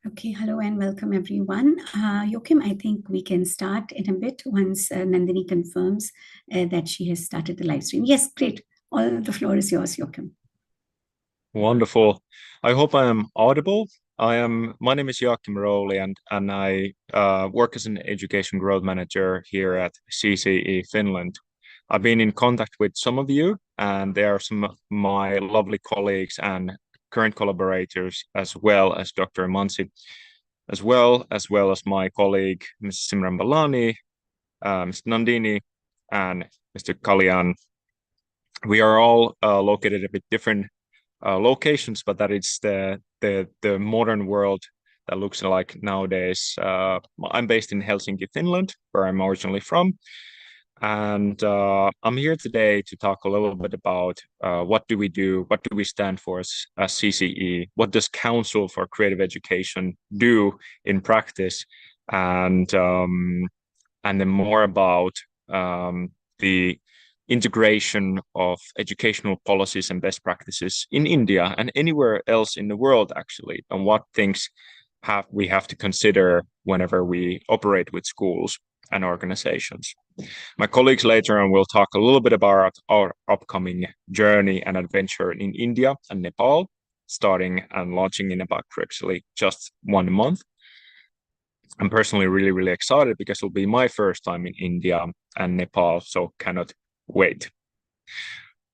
Okay, hello and welcome everyone. Joachim, I think we can start in a bit once Nandini confirms that she has started the live stream. Yes, great. All the floor is yours, Joachim. Wonderful. I hope I am audible. My name is Joachim Rowley, and I work as an education growth manager here at CCE Finland. I've been in contact with some of you, and there are some of my lovely colleagues and current collaborators, as well as Dr. Mansi, as well as my colleague, Ms. Simran Balani, Ms. Nandini, and Mr. Kalyan. We are all located a bit different locations, but that is the modern world that looks like nowadays. I'm based in Helsinki, Finland, where I'm originally from, and I'm here today to talk a little bit about what do we do, what do we stand for as CCE, what does Council for Creative Education do in practice, and then more about the integration of educational policies and best practices in India and anywhere else in the world, actually, and what things we have to consider whenever we operate with schools and organizations. My colleagues later on will talk a little bit about our upcoming journey and adventure in India and Nepal, starting and launching in about actually just 1 month. I'm personally really, really excited because it'll be my first time in India and Nepal, so cannot wait.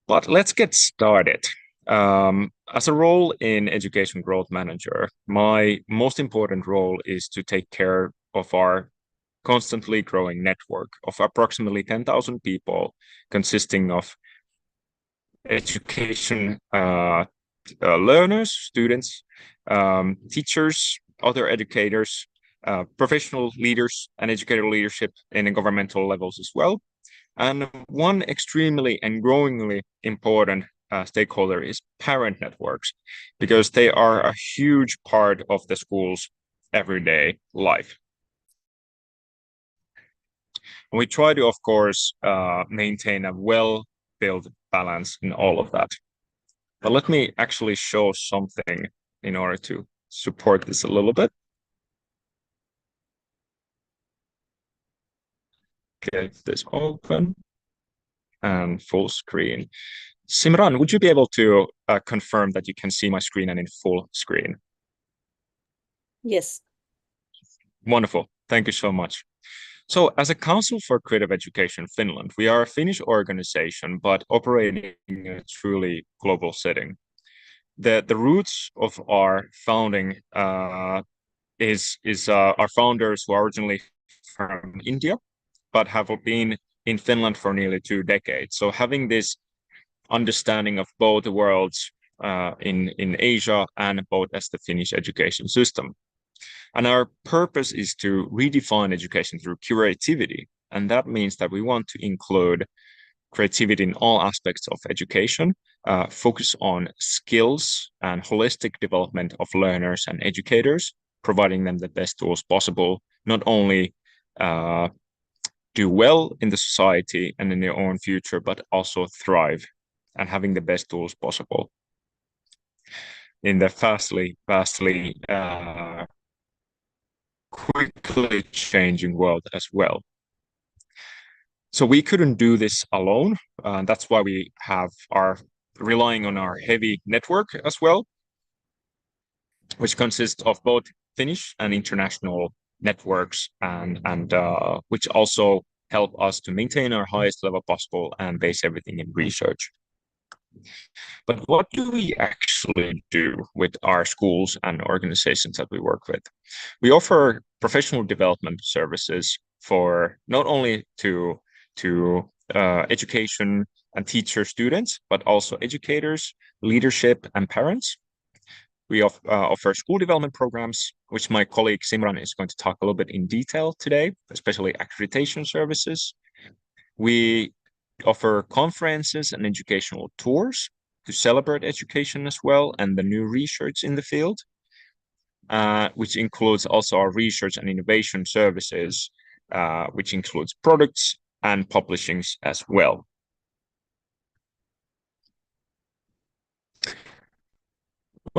But let's get started. As a role in Education Growth Manager, my most important role is to take care of our constantly growing network of approximately 10,000 people, consisting of education learners, students, teachers, other educators, professional leaders, and educator leadership in the governmental levels as well. And one extremely and growingly important stakeholder is parent networks, because they are a huge part of the school's everyday life. And we try to, of course, maintain a well-built balance in all of that. But let me actually show something in order to support this a little bit. Get this open and full screen. Simran, would you be able to confirm that you can see my screen and in full screen? Yes. Wonderful. Thank you so much. So as a Council for Creative Education Finland, we are a Finnish organization, but operating in a truly global setting. The roots of our founding is our founders who are originally from India, but have been in Finland for nearly 2 decades. So having this understanding of both the worlds in Asia and both as the Finnish education system. And our purpose is to redefine education through creativity. And that means that we want to include creativity in all aspects of education, focus on skills and holistic development of learners and educators, providing them the best tools possible, not only do well in the society and in their own future, but also thrive and having the best tools possible in the vastly quickly changing world as well. So we couldn't do this alone. That's why we are relying on our heavy network as well, which consists of both Finnish and international networks, and which also help us to maintain our highest level possible and base everything in research. But what do we actually do with our schools and organizations that we work with? We offer professional development services for not only to education and teacher students, but also educators, leadership, and parents. We offer school development programs, which my colleague Simran is going to talk a little bit in detail today, especially accreditation services. We offer conferences and educational tours to celebrate education as well and the new research in the field, which includes also our research and innovation services, which includes products and publishings as well.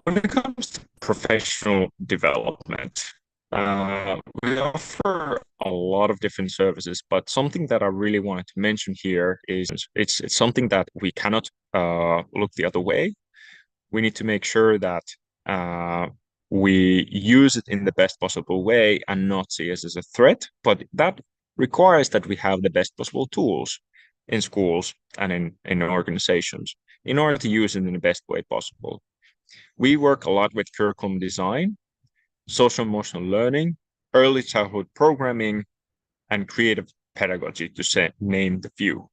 When it comes to professional development. We offer a lot of different services, but something that I really wanted to mention here is it's something that we cannot look the other way. We need to make sure that we use it in the best possible way and not see it as a threat, but that requires that we have the best possible tools in schools and in organizations in order to use it in the best way possible. We work a lot with curriculum design, social emotional learning, early childhood programming, and creative pedagogy, to name the few.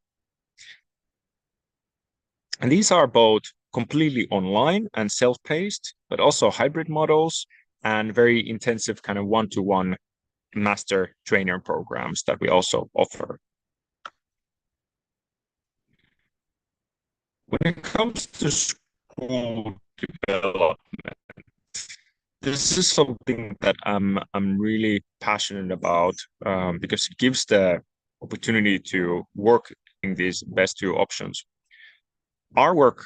And these are both completely online and self-paced, but also hybrid models and very intensive kind of one-to-one master trainer programs that we also offer. When it comes to school development, this is something that I'm really passionate about because it gives the opportunity to work in these best two options. Our work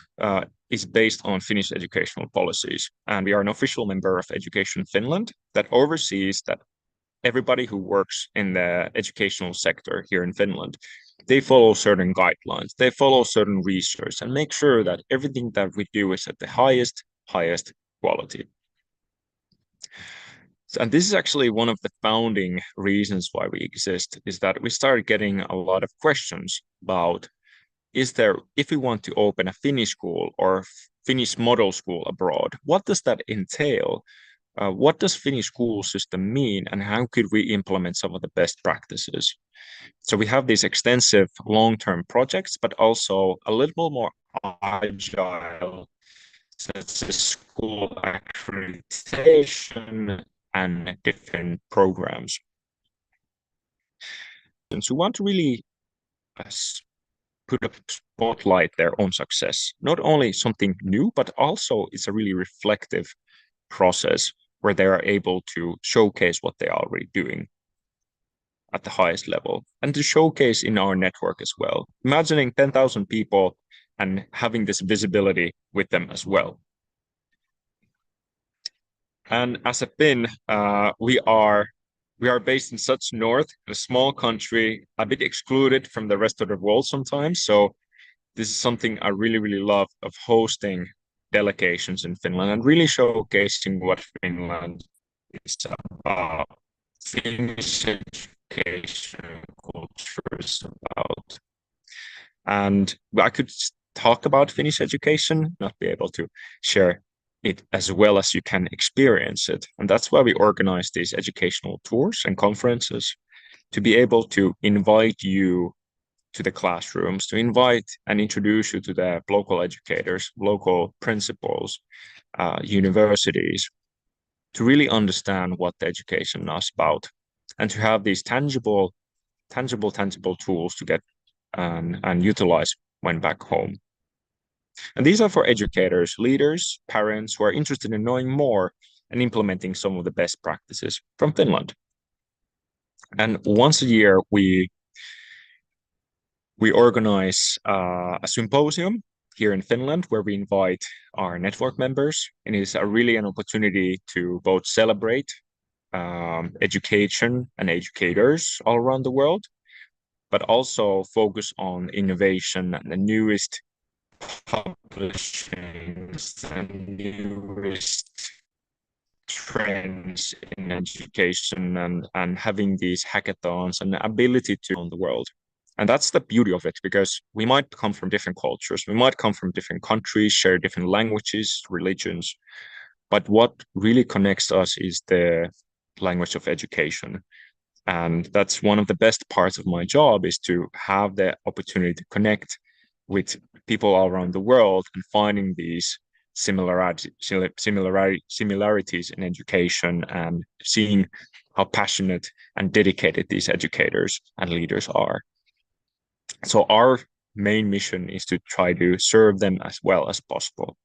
is based on Finnish educational policies, and we are an official member of Education Finland that oversees that everybody who works in the educational sector here in Finland, they follow certain guidelines, they follow certain research, and make sure that everything that we do is at the highest quality. And this is actually one of the founding reasons why we exist, is that we started getting a lot of questions about, if we want to open a Finnish school or Finnish model school abroad, what does that entail? What does Finnish school system mean, and how could we implement some of the best practices? So we have these extensive long-term projects, but also a little more agile, such as school accreditation and different programs. And so we want to really put a spotlight their own success. Not only something new, but also it's a really reflective process where they are able to showcase what they are already doing at the highest level and to showcase in our network as well. Imagining 10,000 people and having this visibility with them as well. And as a Finn, we are based in such north, a small country, a bit excluded from the rest of the world sometimes. So this is something I really, really love, of hosting delegations in Finland and really showcasing what Finland is about, Finnish education culture is about. And I could talk about Finnish education, not be able to share it as well as you can experience it. And that's why we organize these educational tours and conferences, to be able to invite you to the classrooms, to invite and introduce you to the local educators, local principals, universities, to really understand what the education is about, and to have these tangible tools to get and utilize when back home. And these are for educators, leaders, parents who are interested in knowing more and implementing some of the best practices from Finland. And once a year, we organize a symposium here in Finland where we invite our network members. And it's really an opportunity to both celebrate education and educators all around the world, but also focus on innovation and the newest publishings and newest trends in education, and having these hackathons and the ability to own the world. And that's the beauty of it, because we might come from different cultures, we might come from different countries, share different languages, religions, but what really connects us is the language of education. And that's one of the best parts of my job, is to have the opportunity to connect with people all around the world and finding these similarities in education, and seeing how passionate and dedicated these educators and leaders are. So our main mission is to try to serve them as well as possible.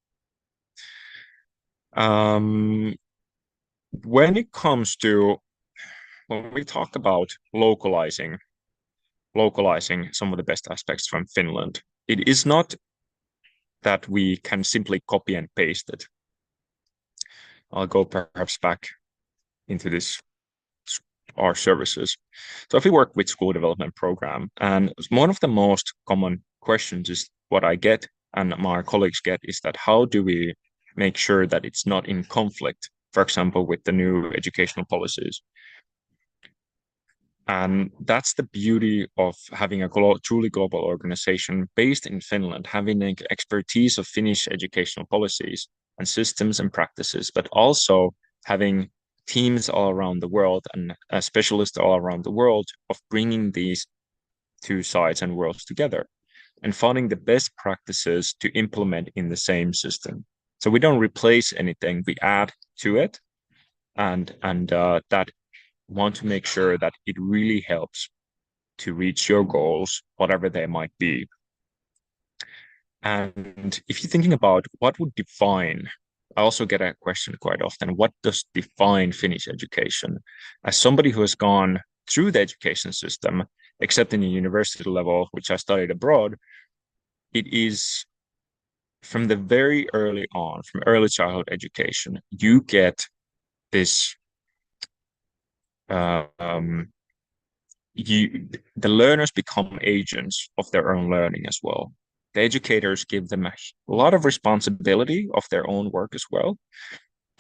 When we talk about localizing some of the best aspects from Finland, it is not that we can simply copy and paste it. I'll go perhaps back into our services. So if we work with school development program, and one of the most common questions is what I get and my colleagues get is that how do we make sure that it's not in conflict, for example, with the new educational policies? And that's the beauty of having a truly global organization based in Finland, having an expertise of Finnish educational policies and systems and practices, but also having teams all around the world and specialists all around the world of bringing these two sides and worlds together and finding the best practices to implement in the same system. So we don't replace anything, we add to it, and that want to make sure that it really helps to reach your goals, whatever they might be. And if you're thinking about what would define, I also get a question quite often, what does define Finnish education? As somebody who has gone through the education system, except in the university level, which I studied abroad, it is from the very early on, from early childhood education, you get this the learners become agents of their own learning as well. The educators give them a lot of responsibility of their own work as well.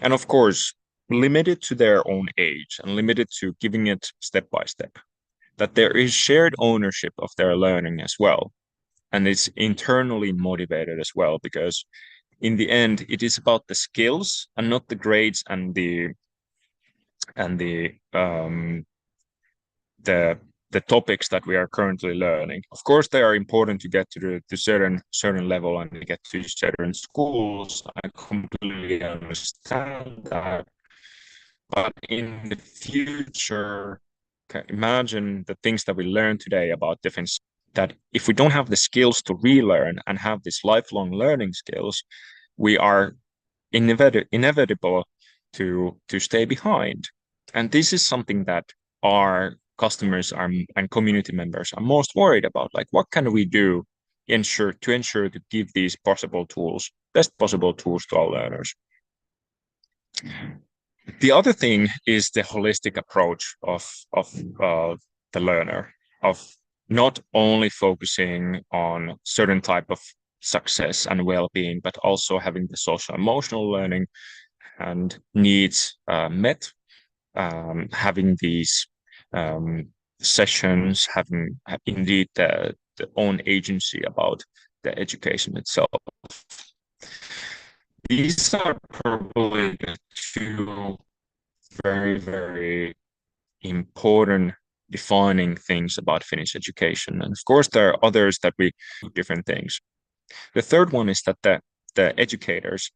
And of course, limited to their own age and limited to giving it step by step. That there is shared ownership of their learning as well. And it's internally motivated as well, because in the end, it is about the skills and not the grades and the topics that we are currently learning. Of course, they are important to get to certain level and get to certain schools. I completely understand that. But in the future, imagine the things that we learn today about different, that if we don't have the skills to relearn and have this lifelong learning skills, we are inevitable to stay behind. And this is something that our customers and community members are most worried about. Like, what can we do to ensure to give these best possible tools to our learners? The other thing is the holistic approach of the learner, of not only focusing on certain type of success and well-being, but also having the social emotional learning and needs met, having these sessions, having indeed the own agency about the education itself. These are probably the two very, very important defining things about Finnish education. And of course, there are others that we do different things. The third one is that the educators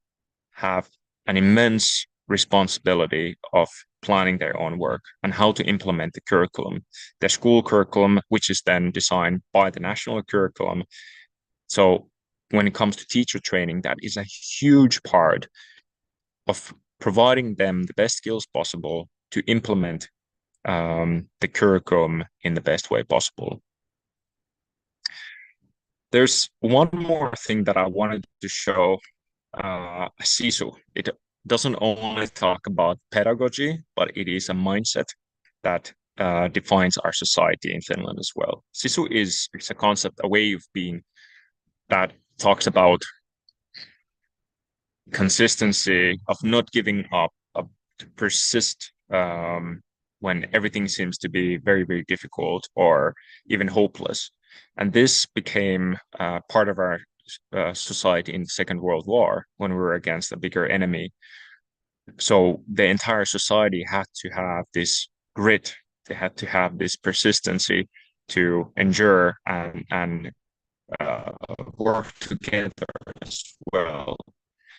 have an immense responsibility of planning their own work and how to implement the curriculum, the school curriculum, which is then designed by the national curriculum. So when it comes to teacher training, that is a huge part of providing them the best skills possible to implement the curriculum in the best way possible. There's one more thing that I wanted to show, SISU. It doesn't only talk about pedagogy, but it is a mindset that defines our society in Finland as well. SISU is a concept, a way of being that talks about consistency, of not giving up, to persist when everything seems to be very, very difficult or even hopeless. And this became part of our society in the Second World War when we were against a bigger enemy. So the entire society had to have this grit, they had to have this persistency to endure and work together as well.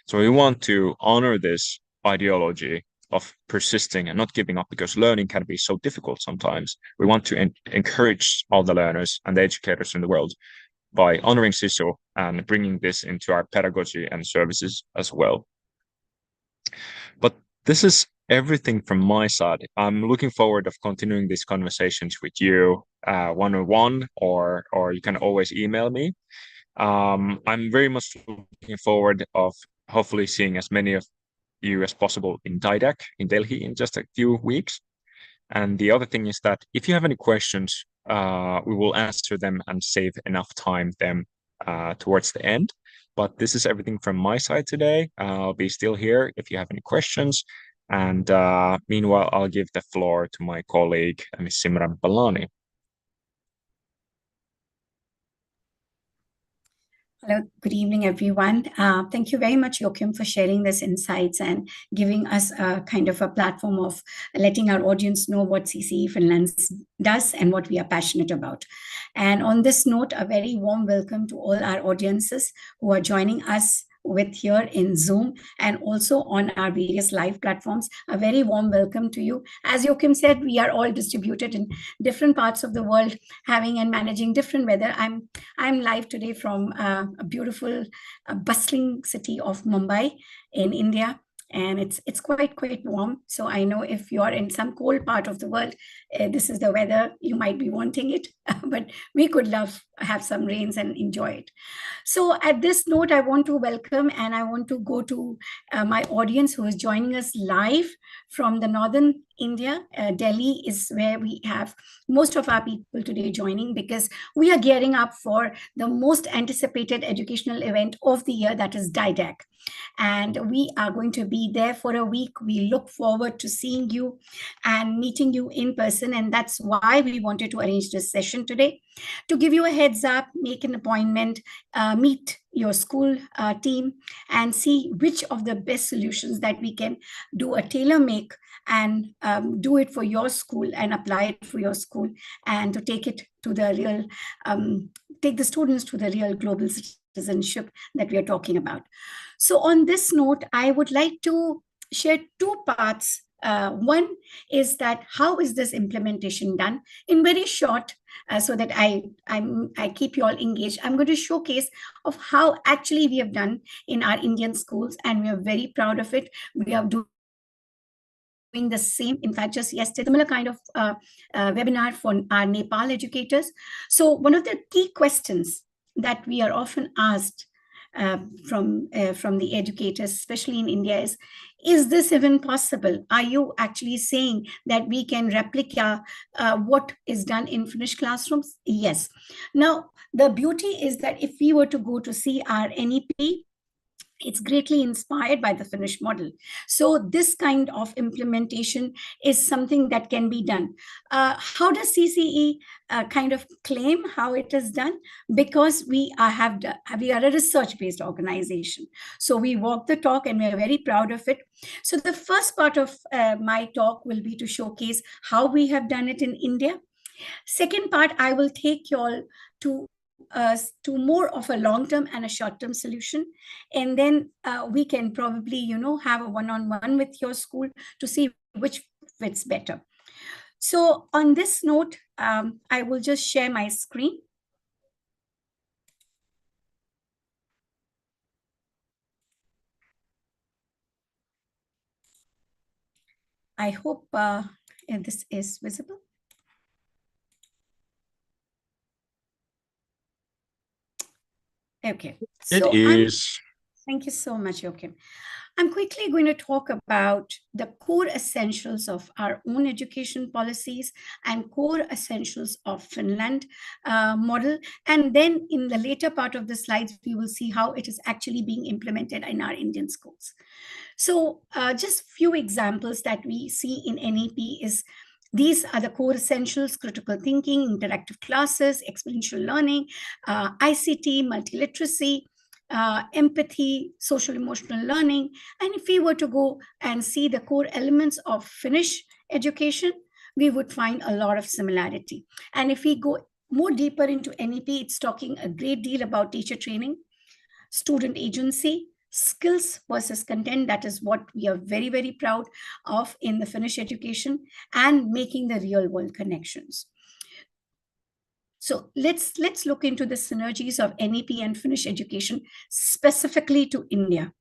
So we want to honor this ideology of persisting and not giving up, because learning can be so difficult sometimes. We want to encourage all the learners and the educators in the world by honoring SISU and bringing this into our pedagogy and services as well. But this is everything from my side. I'm looking forward of continuing these conversations with you one-on-one, or you can always email me. I'm very much looking forward of hopefully seeing as many of you as possible in DIDAC in Delhi in just a few weeks. And the other thing is that if you have any questions, we will answer them and save enough time them towards the end. But this is everything from my side today. I'll be still here if you have any questions. And meanwhile, I'll give the floor to my colleague, Ms. Simran Balani. Hello, good evening, everyone. Thank you very much, Joachim, for sharing this insights and giving us a kind of a platform of letting our audience know what CCE Finland does and what we are passionate about. And on this note, a very warm welcome to all our audiences who are joining us with here in Zoom and also on our various live platforms. A very warm welcome to you. As Joachim said, we are all distributed in different parts of the world, having and managing different weather. I'm live today from a beautiful, bustling city of Mumbai in India. And it's quite warm. So I know if you're in some cold part of the world, this is the weather, you might be wanting it, but we could have some rains and enjoy it. So at this note, I want to welcome and I want to go to my audience who is joining us live from the northern India. Delhi is where we have most of our people today joining because we are gearing up for the most anticipated educational event of the year, that is DIDAC. And we are going to be there for a week. We look forward to seeing you and meeting you in person. And that's why we wanted to arrange this session today, to give you a heads up, make an appointment, meet your school team and see which of the best solutions that we can do a tailor-make and do it for your school and apply it for your school and to take it to the real, take the students to the real global citizenship that we are talking about. So on this note, I would like to share two parts. One is that how is this implementation done in very short, so that I keep you all engaged. I'm going to showcase of how actually we have done in our Indian schools, and we are very proud of it. We are doing the same. In fact, just yesterday, similar kind of webinar for our Nepal educators. So one of the key questions that we are often asked from the educators, especially in India, is this even possible? Are you actually saying that we can replicate what is done in Finnish classrooms? Yes. Now, the beauty is that if we were to go to see our NEP, it's greatly inspired by the Finnish model. So this kind of implementation is something that can be done. How does CCE kind of claim how it is done? Because we are a research-based organization. So we walk the talk and we're very proud of it. So the first part of my talk will be to showcase how we have done it in India. Second part, I will take you all to more of a long-term and a short-term solution. And then we can probably, have a one-on-one with your school to see which fits better. So on this note, I will just share my screen. I hope this is visible. Okay. It is. Thank you so much, Joachim. I'm quickly going to talk about the core essentials of our own education policies and core essentials of Finland model. And then in the later part of the slides, we will see how it is actually being implemented in our Indian schools. So just few examples that we see in NEP is these are the core essentials: critical thinking, interactive classes, experiential learning, ICT, multiliteracy, empathy, social emotional learning. And if we were to go and see the core elements of Finnish education, we would find a lot of similarity. And if we go more deeper into NEP, it's talking a great deal about teacher training, student agency, skills versus content. That is what we are very, very proud of in the Finnish education, and making the real world connections. So let's look into the synergies of NEP and Finnish education specifically to India.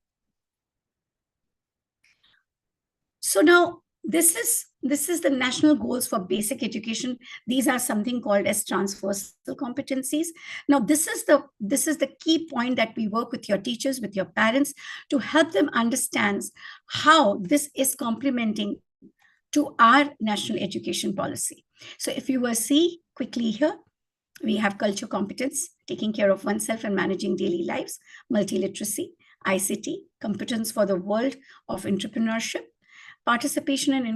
So now This is the national goals for basic education. These are something called as transversal competencies. Now, this is the key point that we work with your teachers, with your parents, to help them understand how this is complementing to our national education policy. So if you will see quickly here, we have culture competence, taking care of oneself and managing daily lives, multiliteracy, ICT, competence for the world of entrepreneurship, participation and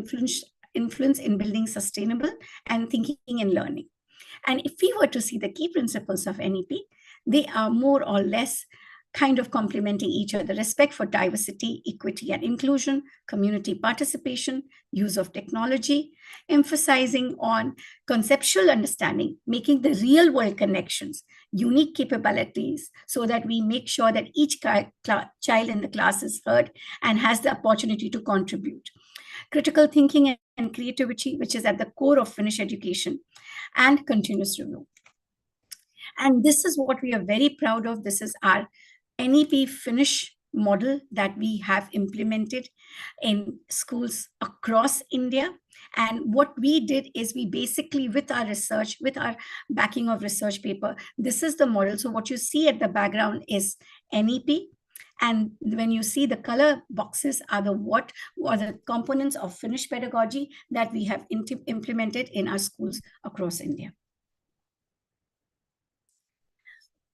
influence in building sustainable and thinking and learning. And if we were to see the key principles of NEP, they are more or less kind of complementing each other: respect for diversity, equity and inclusion, community participation, use of technology, emphasizing on conceptual understanding, making the real world connections, unique capabilities, so that we make sure that each child in the class is heard and has the opportunity to contribute. Critical thinking and creativity, which is at the core of Finnish education, and continuous review. And this is what we are very proud of. This is our NEP Finnish model that we have implemented in schools across India. And what we did is we basically, with our research, with our backing of research paper, this is the model. So what you see at the background is NEP. And when you see the color boxes are the components of Finnish pedagogy that we have implemented in our schools across India.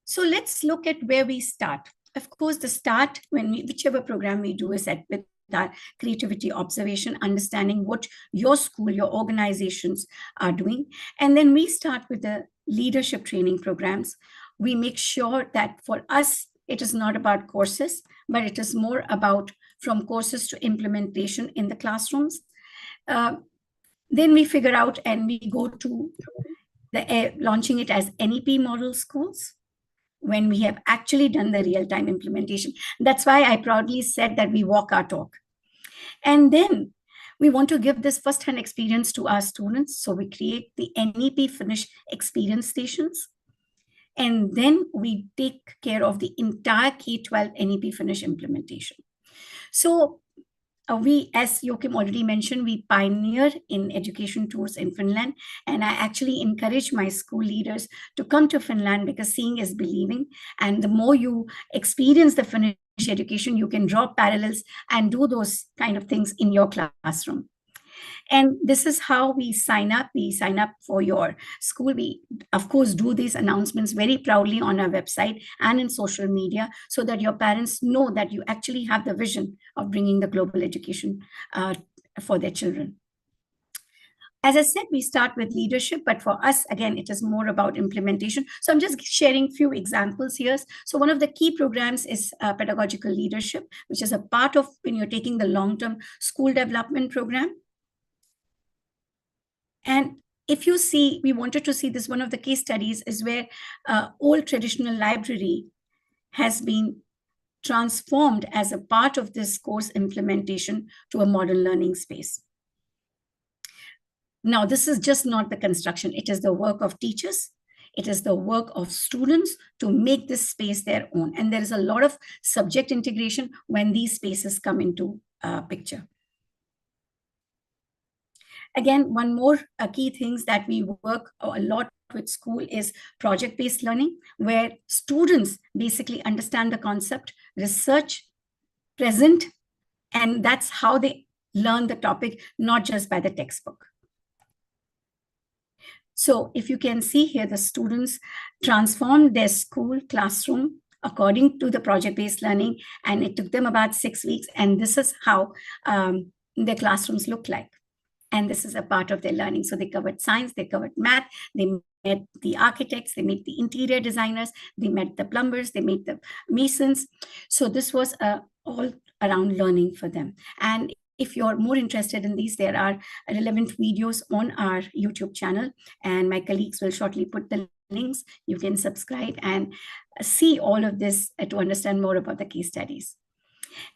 So let's look at where we start. Of course, the start, whichever program we do, is with our creativity observation, understanding what your school, your organizations are doing. And then we start with the leadership training programs. We make sure that for us, it is not about courses, but it is more about from courses to implementation in the classrooms. Then we figure out and we go to launching it as NEP model schools, when we have actually done the real-time implementation. That's why I proudly said that we walk our talk. And then we want to give this first-hand experience to our students. So we create the NEP Finnish experience stations. And then we take care of the entire K-12 NEP Finnish implementation. So we, as Joachim already mentioned, we pioneer in education tours in Finland. And I actually encourage my school leaders to come to Finland, because seeing is believing. And the more you experience the Finnish education, you can draw parallels and do those kind of things in your classroom. And this is how we sign up. We sign up for your school. We, of course, do these announcements very proudly on our website and in social media, so that your parents know that you actually have the vision of bringing the global education for their children. As I said, we start with leadership, but for us, again, it is more about implementation. So I'm just sharing a few examples here. So one of the key programs is pedagogical leadership, which is a part of when you're taking the long-term school development program. And if you see, we wanted to see this, one of the case studies is where old traditional library has been transformed as a part of this course implementation to a modern learning space. Now, this is just not the construction. It is the work of teachers. It is the work of students to make this space their own. And there is a lot of subject integration when these spaces come into picture. Again, one more key things that we work a lot with school is project-based learning, where students basically understand the concept, research, present, and that's how they learn the topic, not just by the textbook. So if you can see here, the students transformed their school classroom according to the project-based learning, and it took them about 6 weeks, and this is how their classrooms look like. And this is a part of their learning. So they covered science, they covered math, they met the architects, they met the interior designers, they met the plumbers, they met the masons. So this was all around learning for them. And if you're more interested in these, there are relevant videos on our YouTube channel, and my colleagues will shortly put the links. You can subscribe and see all of this to understand more about the case studies.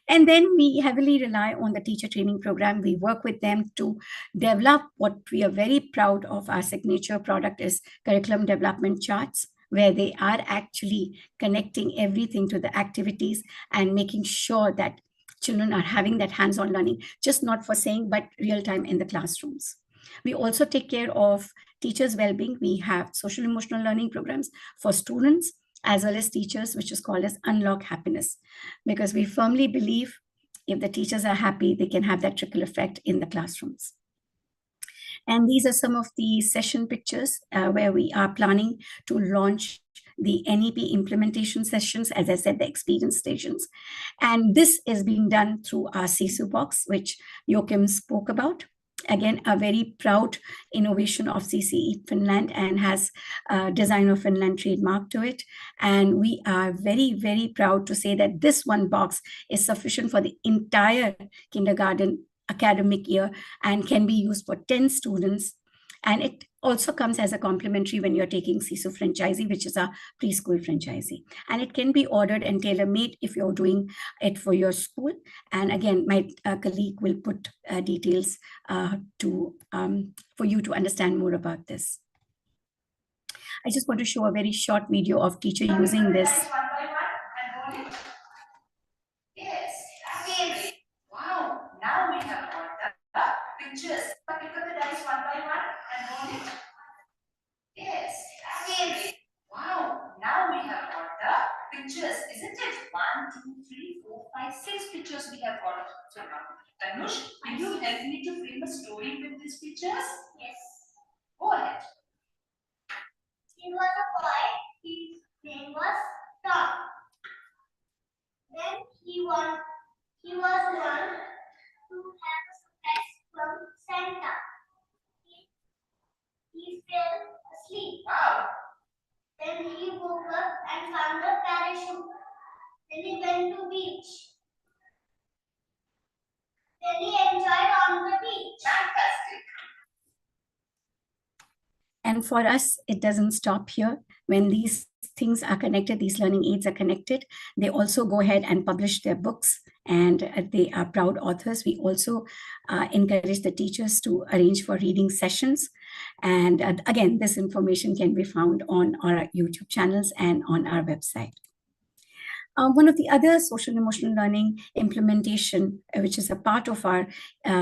And then we heavily rely on the teacher training program. We work with them to develop what we are very proud of. Our signature product is curriculum development charts, where they are actually connecting everything to the activities and making sure that children are having that hands-on learning, just not for saying, but real time in the classrooms. We also take care of teachers' well-being. We have social emotional learning programs for students as well as teachers, which is called as Unlock Happiness, because we firmly believe if the teachers are happy, they can have that trickle effect in the classrooms. And these are some of the session pictures where we are planning to launch the NEP implementation sessions, as I said, the experience stations. And this is being done through our CISU box, which Joachim spoke about. Again, a very proud innovation of CCE Finland and has Design of Finland trademark to it. And we are very, very proud to say that this one box is sufficient for the entire kindergarten academic year and can be used for 10 students. And it also comes as a complimentary when you're taking CISU franchisee, which is a preschool franchisee. And it can be ordered and tailor-made if you're doing it for your school. And again, my colleague will put details for you to understand more about this. I just want to show a very short video of teacher using this. One by one and roll it. Yes. Wow. Now we have got the pictures. Pick up the dice one by one and roll it. Yes. Wow. Now we have got the pictures, isn't it? 1, 2, 3, 4, 5, 6 pictures we have got. So now, Tanush, will you help me to frame a story with these pictures? Yes. Go ahead. He was a boy. His name was Tom. Then he was one to have a surprise from Santa. He fell asleep. Wow. Then he woke up and found a parachute. Then he went to beach. Then he enjoyed on the beach. Fantastic. And for us, it doesn't stop here. When these things are connected, these learning aids are connected, they also go ahead and publish their books, and they are proud authors. We also encourage the teachers to arrange for reading sessions. And again, this information can be found on our YouTube channels and on our website. One of the other social emotional learning implementation, which is a part of our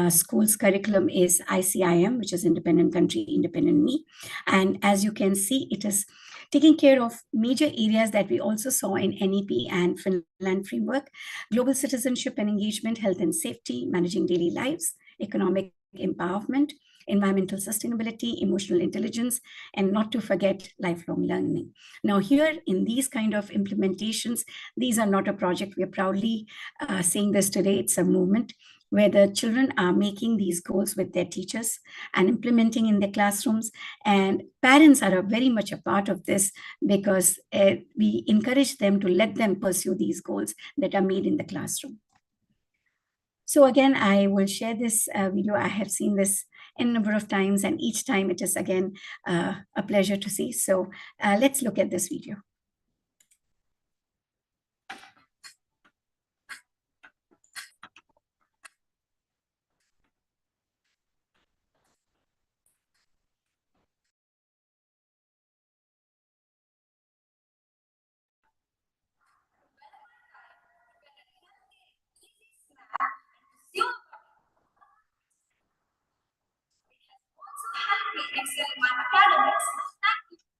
school's curriculum, is ICIM, which is Independent Country, Independent Me. And as you can see, it is taking care of major areas that we also saw in NEP and Finland framework: global citizenship and engagement, health and safety, managing daily lives, economic empowerment, environmental sustainability, emotional intelligence, and not to forget lifelong learning. Now here in these kind of implementations, these are not a project. We are proudly saying this today. It's a movement where the children are making these goals with their teachers and implementing in their classrooms. And parents are very much a part of this because we encourage them to let them pursue these goals that are made in the classroom. So again, I will share this video. I have seen this a number of times, and each time it is again a pleasure to see. So let's look at this video.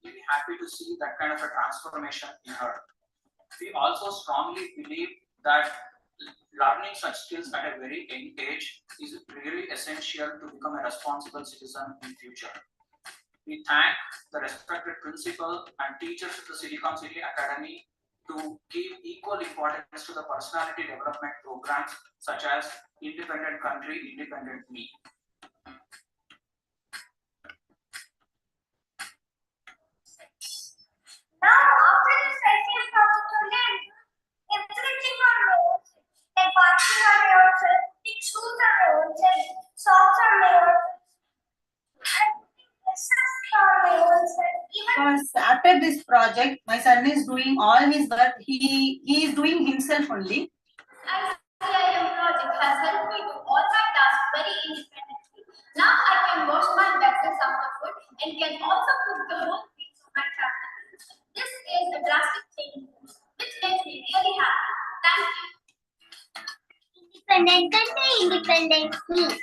Really happy to see that kind of a transformation in her. We also strongly believe that learning such skills at a very young age is really essential to become a responsible citizen in future. We thank the respected principal and teachers of the Silicon City Academy to give equal importance to the personality development programs such as Independent Country, Independent Me. Now, after the session project on land, everything on roads, like parking on roads, putting shoes on roads, socks on roads, and putting dresses on roads, even. Because after this project, my son is doing all his work. He is doing himself only. ICIM project has helped me do all my tasks very independently. Now I can wash my vessels after food and can also cook the whole meals for my family. This is a drastic change which makes me really happy. Thank you. independently.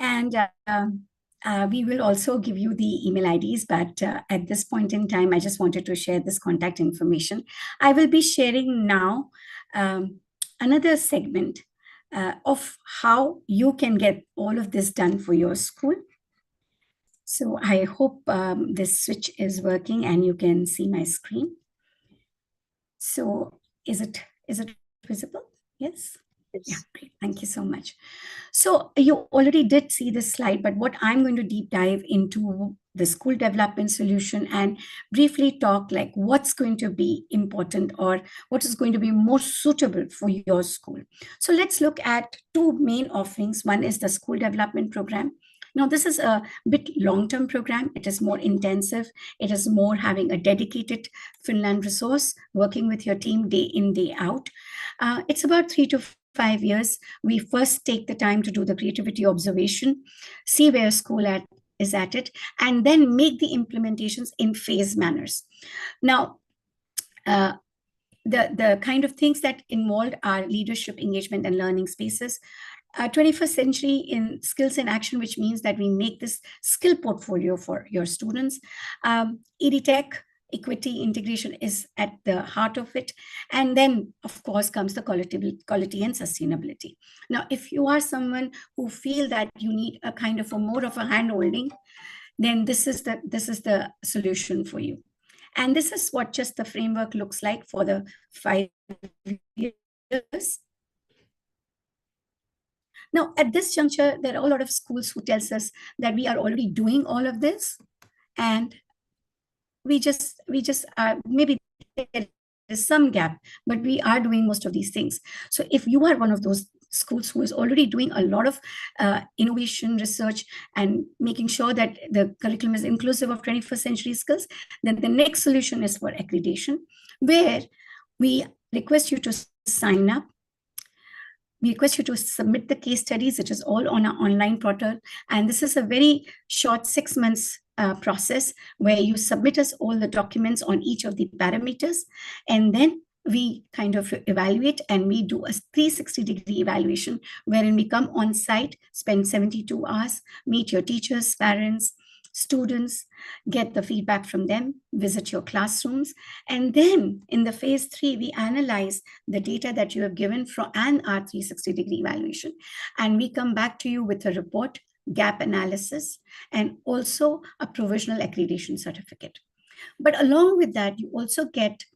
And we will also give you the email IDs, but at this point in time, I just wanted to share this contact information. I will be sharing now another segment of how you can get all of this done for your school. So I hope this switch is working and you can see my screen. So is it visible? Yes? Yeah, great. Thank you so much. So you already did see this slide, but what I'm going to deep dive into the school development solution and briefly talk like what's going to be important or what is going to be more suitable for your school. So let's look at two main offerings. One is the school development program. Now, this is a bit long-term program. It is more intensive. It is more having a dedicated Finland resource, working with your team day in, day out. It's about 3 to 5 years. We first take the time to do the creativity observation, see where school is at it, and then make the implementations in phase manners. Now, the kind of things that involved are leadership, engagement, and learning spaces. 21st century in skills in action, which means that we make this skill portfolio for your students. EdTech, equity, integration is at the heart of it. And then, of course, comes the quality and sustainability. Now, if you are someone who feel that you need a kind of a more of a hand-holding, then this is the solution for you. And this is what just the framework looks like for the 5 years. Now, at this juncture, there are a lot of schools who tells us that we are already doing all of this, and we just maybe there is some gap, but we are doing most of these things. So if you are one of those schools who is already doing a lot of innovation research and making sure that the curriculum is inclusive of 21st century skills, then the next solution is for accreditation, where we request you to sign up. We request you to submit the case studies. It is all on our online portal. And this is a very short 6 months process where you submit us all the documents on each of the parameters. And then we kind of evaluate and we do a 360-degree evaluation wherein we come on site, spend 72 hours, meet your teachers, parents, students, get the feedback from them, visit your classrooms. And then in the phase 3, we analyze the data that you have given from our 360-degree evaluation. And we come back to you with a report, gap analysis, and also a provisional accreditation certificate. But along with that, you also get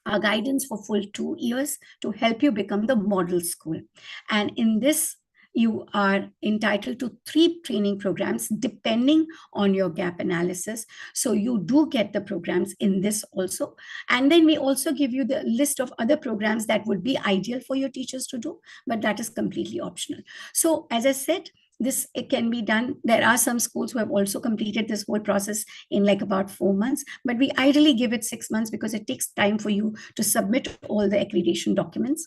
our guidance for full 2 years to help you become the model school. And in this, you are entitled to 3 training programs depending on your gap analysis. So you do get the programs in this also. And then we also give you the list of other programs that would be ideal for your teachers to do, but that is completely optional. So as I said, it can be done. There are some schools who have also completed this whole process in like about 4 months, but we ideally give it 6 months because it takes time for you to submit all the accreditation documents.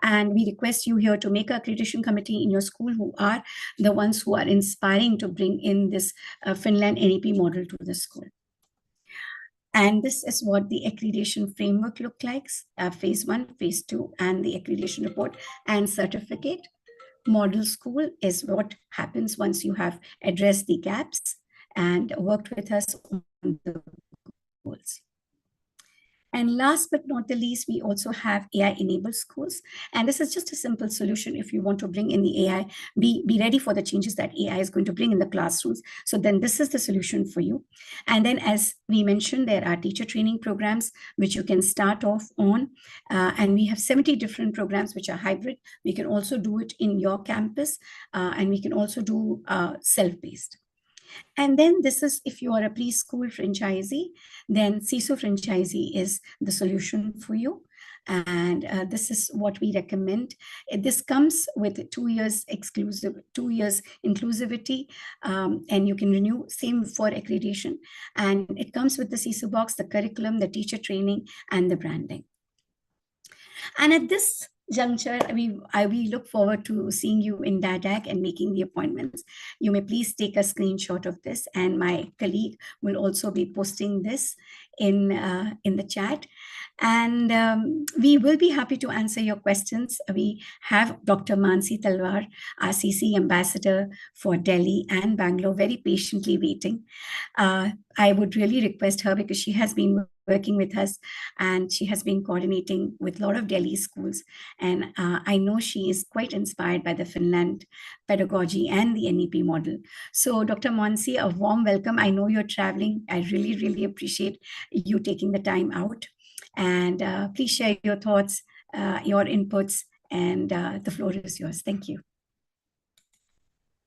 And we request you here to make an accreditation committee in your school who are the ones who are inspiring to bring in this Finland NEP model to the school. And this is what the accreditation framework looks like, phase 1, phase 2, and the accreditation report and certificate. Model school is what happens once you have addressed the gaps and worked with us on the goals. And last but not the least, we also have AI-enabled schools. And this is just a simple solution. If you want to bring in the AI, be ready for the changes that AI is going to bring in the classrooms. So then this is the solution for you. And then, as we mentioned, there are teacher training programs which you can start off on. And we have 70 different programs which are hybrid. We can also do it in your campus, and we can also do self-paced. And then this is, if you are a preschool franchisee, then CISO franchisee is the solution for you. And this is what we recommend. This comes with 2 years inclusivity, and you can renew, same for accreditation. And it comes with the CISO box, the curriculum, the teacher training, and the branding. And at this juncture, we look forward to seeing you in DIDAC and making the appointments. You may please take a screenshot of this, and my colleague will also be posting this in the chat. And we will be happy to answer your questions. We have Dr. Mansi Talwar, our CCE ambassador for Delhi and Bangalore, very patiently waiting. I would really request her, because she has been working with us and she has been coordinating with a lot of Delhi schools. And I know she is quite inspired by the Finland pedagogy and the NEP model. So Dr. Mansi, a warm welcome. I know you're traveling. I really, really appreciate you taking the time out. And please share your thoughts, your inputs, and the floor is yours. Thank you.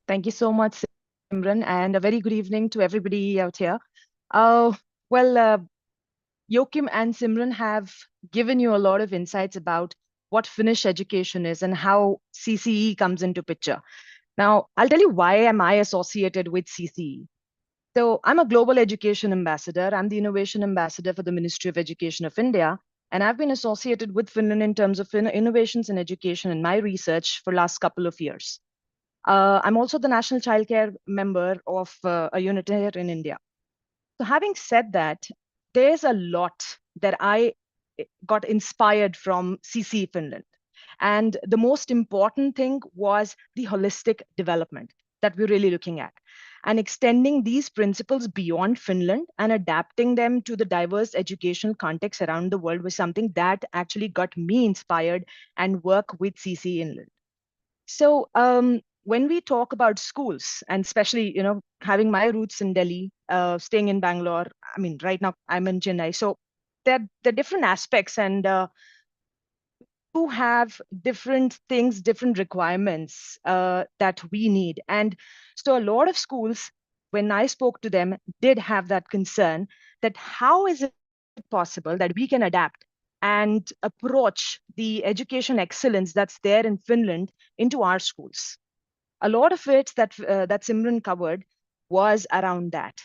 Thank you so much, Simran, and a very good evening to everybody out here. Joachim and Simran have given you a lot of insights about what Finnish education is and how CCE comes into picture. Now, I'll tell you why am I associated with CCE. So I'm a global education ambassador. I'm the innovation ambassador for the Ministry of Education of India. And I've been associated with Finland in terms of innovations in education and my research for last couple of years. I'm also the National Childcare member of a unit here in India. So having said that, there's a lot that I got inspired from CCE Finland. And the most important thing was the holistic development that we're really looking at. And extending these principles beyond Finland and adapting them to the diverse educational context around the world was something that actually got me inspired and work with CCE Finland. So when we talk about schools, and especially, having my roots in Delhi, staying in Bangalore, I mean, right now I'm in Chennai. So there are different aspects, and who have different things, different requirements that we need. And so a lot of schools, when I spoke to them, did have that concern that how is it possible that we can adapt and approach the education excellence that's there in Finland into our schools. A lot of it that Simran covered was around that.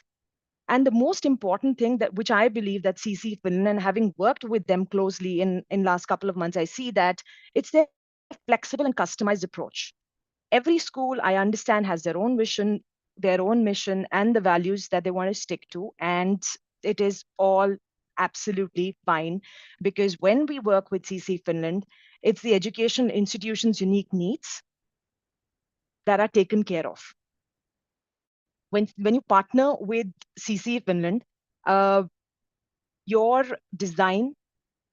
And the most important thing which I believe that CCE Finland, having worked with them closely in last couple of months, I see that it's their flexible and customized approach. Every school, I understand, has their own vision, their own mission, and the values that they want to stick to. And it is all absolutely fine, because when we work with CCE Finland, it's the education institution's unique needs that are taken care of. When you partner with CCE Finland, your design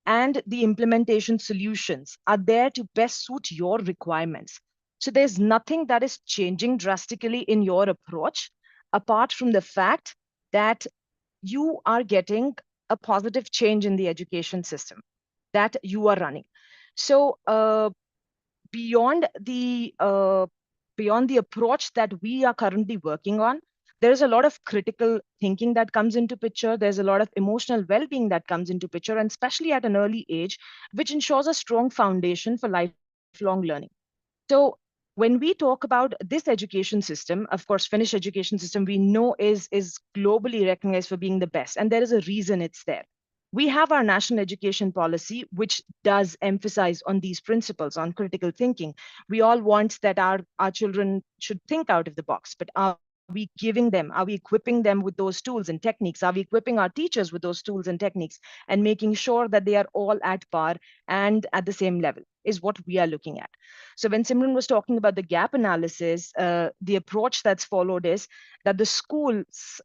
and the implementation solutions are there to best suit your requirements. So there's nothing that is changing drastically in your approach, apart from the fact that you are getting a positive change in the education system that you are running. So beyond the approach that we are currently working on, there's a lot of critical thinking that comes into picture. There's a lot of emotional well-being that comes into picture, and especially at an early age, which ensures a strong foundation for lifelong learning. So when we talk about this education system, of course, Finnish education system, we know is globally recognized for being the best. And there is a reason it's there. We have our national education policy, which does emphasize on these principles, on critical thinking. We all want that our children should think out of the box, but are we equipping them with those tools and techniques? Are we equipping our teachers with those tools and techniques and making sure that they are all at par and at the same level is what we are looking at. So when Simran was talking about the gap analysis, the approach that's followed is that the schools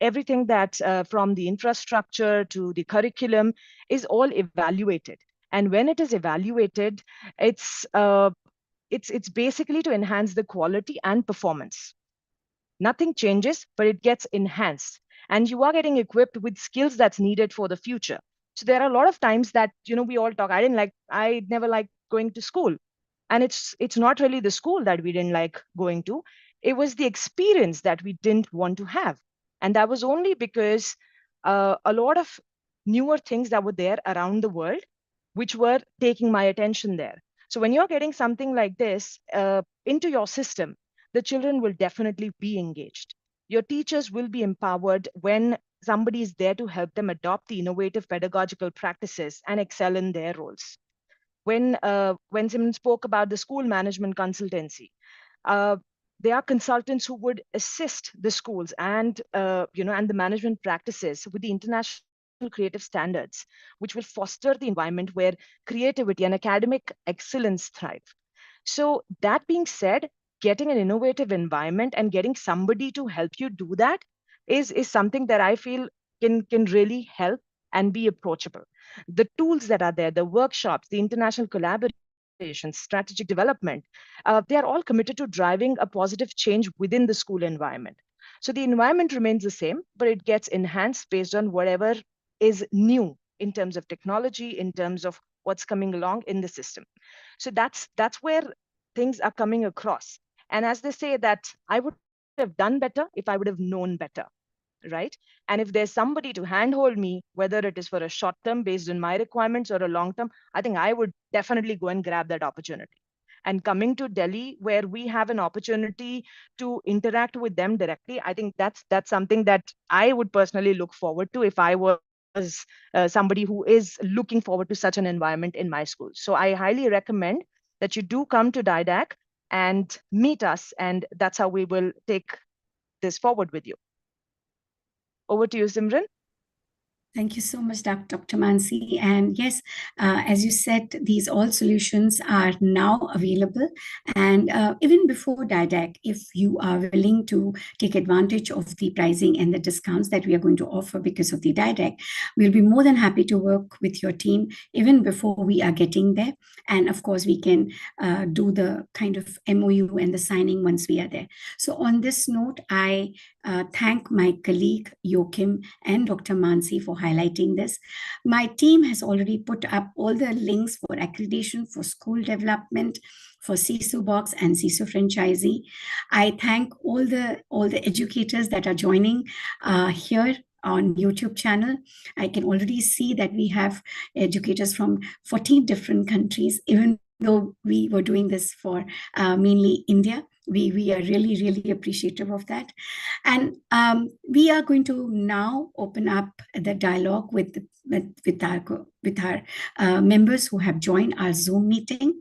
everything that from the infrastructure to the curriculum is all evaluated. And when it is evaluated, it's basically to enhance the quality and performance. Nothing changes, but it gets enhanced. And you are getting equipped with skills that's needed for the future. So there are a lot of times that, we all talk, I never liked going to school. And it's not really the school that we didn't like going to. It was the experience that we didn't want to have. And that was only because a lot of newer things that were there around the world, which were taking my attention there. So when you're getting something like this into your system, the children will definitely be engaged. Your teachers will be empowered when somebody is there to help them adopt the innovative pedagogical practices and excel in their roles. When Simran spoke about the school management consultancy, there are consultants who would assist the schools and and the management practices with the international creative standards, which will foster the environment where creativity and academic excellence thrive. So that being said, getting an innovative environment and getting somebody to help you do that is something that I feel can really help and be approachable. The tools that are there, the workshops, the international collaboration, strategic development, they are all committed to driving a positive change within the school environment. So the environment remains the same, but it gets enhanced based on whatever is new in terms of technology, in terms of what's coming along in the system. So that's where things are coming across. And as they say that I would have done better if I would have known better, right? And if there's somebody to handhold me, whether it is for a short term based on my requirements or a long term, I think I would definitely go and grab that opportunity. And coming to Delhi, where we have an opportunity to interact with them directly, I think that's something that I would personally look forward to if I was somebody who is looking forward to such an environment in my school. So I highly recommend that you do come to DIDAC and meet us, and that's how we will take this forward with you. Over to you, Simran. Thank you so much, Dr. Mansi. And yes, as you said, these all solutions are now available. And even before DIDAC, if you are willing to take advantage of the pricing and the discounts that we are going to offer because of the DIDAC, we'll be more than happy to work with your team even before we are getting there. And of course, we can do the kind of MOU and the signing once we are there. So on this note, I thank my colleague Joachim and Dr. Mansi for highlighting this. My team has already put up all the links for accreditation, for school development, for CSU Box and CSU Franchisee. I thank all the educators that are joining here on YouTube channel. I can already see that we have educators from 14 different countries, even though we were doing this for mainly India. We are really, really appreciative of that. And we are going to now open up the dialogue with our members who have joined our Zoom meeting.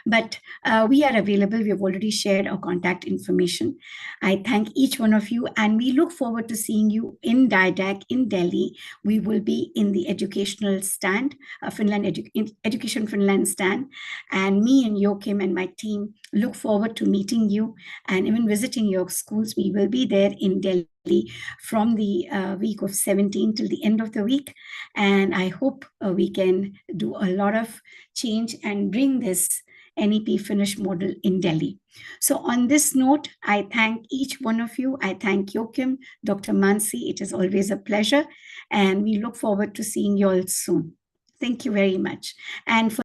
But we are available. We have already shared our contact information. I thank each one of you, and we look forward to seeing you in DIDAC in Delhi. We will be in the educational stand, Education Finland stand, and me and Joachim and my team look forward to meeting you and even visiting your schools. We will be there in Delhi from the week of 17 till the end of the week, and I hope we can do a lot of change and bring this NEP Finnish model in Delhi. So on this note, I thank each one of you. I thank Joachim, Dr. Mansi. It is always a pleasure, and we look forward to seeing you all soon. Thank you very much. And for